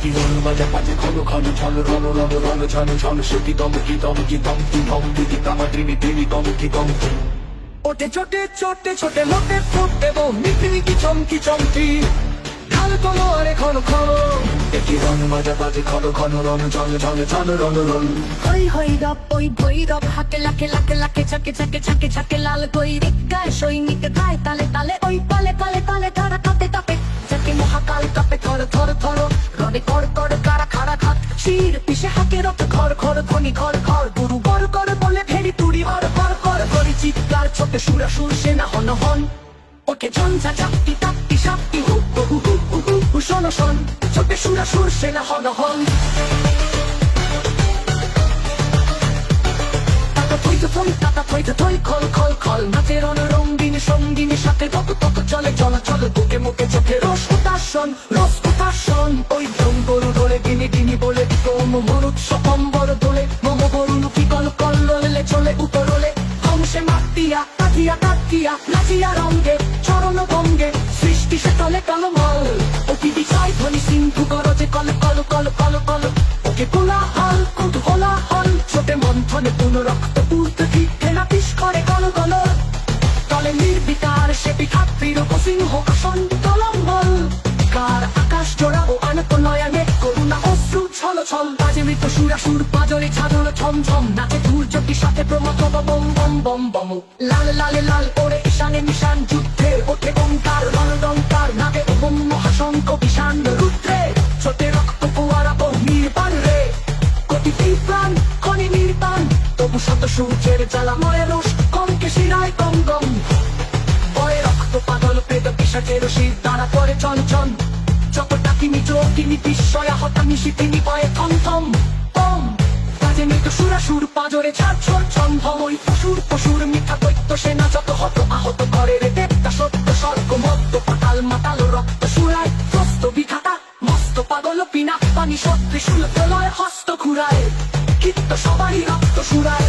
কি রণ বাজা বাজে ঘন ঘন ঝন রণ রণ রণ ঝন ঝন সত্যি দম কি দম কি দম কি দম দিদি তামা ত্রিমি ত্রিমি দম কি দম ওটে ছোটে ছোটে ছোটে লোটে ফুটে বো মিটমি কি চমকি চমকি ঢাল তোলো আরে ঘন ঘন একই রণ বাজা বাজে ঘন ঘন রণ ঝন ঝন ঝন রণ রণ হই হই রব ওই ভৈরব হাকে লাকে লাকে লাকে চাকে চাকে চাকে চাকে লাল কই রিক্কায় সৈনিক গায় তালে তালে ওই পালে পালে পালে তারা কাঁপে কাঁপে চাকে মহাকাল কাঁপে থর থর থর রনে কর কর কারা খাড়া খাত শির পিছে হাকে রক্ত ঘর ঘর ধনি ঘর ঘর গুরু বর কর বলে ফেরি তুড়ি হর হর হর করি চিৎকার ছোটে সুরা সুর সেনা হন হন ওকে ঝঞ্ঝা চাপটি তাপটি সাপটি হু হু হু হু হু হু শোনো শোন ছোটে সুরা সুর সেনা হন হন টাটা থইতে থই খল খল খল নাচের রঙিনী সঙ্গিনী সাথে তত তত চলে চলাচল বুকে মুখে চোখে রস উতাসন ওই দম গরু দোলে গিনি গিনি বলে তোম মরুৎ সকম্বর দোলে মম গরু লুকি কল কল ললে চলে উপরলে হংসে মাতিয়া কাটিয়া কাটিয়া নাচিয়া রঙ্গে চরণ ভঙ্গে সৃষ্টি সে তলে কলমল ওকে বিচাই ধ্বনি সিন্ধু গরজে কল কল কল কল কল ওকে কোলাহল কুতূহলাহল ছোটে মন্থনে পুনরক্ত উর্তে ভিক্ষে নাপিস করে গল গল তলে নির্বিকার সে পিঠাত্রীর সিংহ আসন তলম্বল কার আকাশ জোড়া ও আনত নয়নে করুণা অশ্রু ছল ছল বাজে মৃত সুরাসুর পাজরে ছাদর ছম ছম নাচে ধূর্যটির সাথে প্রমথ বম বম বম বম লাল লালে লাল ওরে ঈশানে নিশান যুদ্ধের ওঠে ওঙ্কার রণদঙ্কার নাগে ওম মহাশঙ্খ বিষাণ রুদ্রে ছোটে রক্ত ফোয়ারা ও নির্বাণ রে কোটি প্রাণ খনি নির্বাণ তবু শত সূর্যের জ্বালা ময় রোষ কমকে শিরায় গম গম বয়ে রক্ত পাগল পেদ পিশাচের শির দ্বারা করে চন চন যতটা কিনি চোখিনি বিস্ময়া হতামি শীতিনি বয়ে থম থম ওম কাজে মৃত সুরাসুর পাজরে ছাড় ছোট ছন্দম ওই পশুর মিথ্যা দৈত্য সেনা যত হত আহত করে রে দেবতা সত্য স্বর্গ মদ্য পাতাল মাতাল রক্ত সুরায় প্রস্ত বিঘাতা মস্ত পাগল পিনা পানি সত্ত্বে শুল প্রলয় হস্ত ঘুরায় কীর্ত সবারই রক্ত সুরায়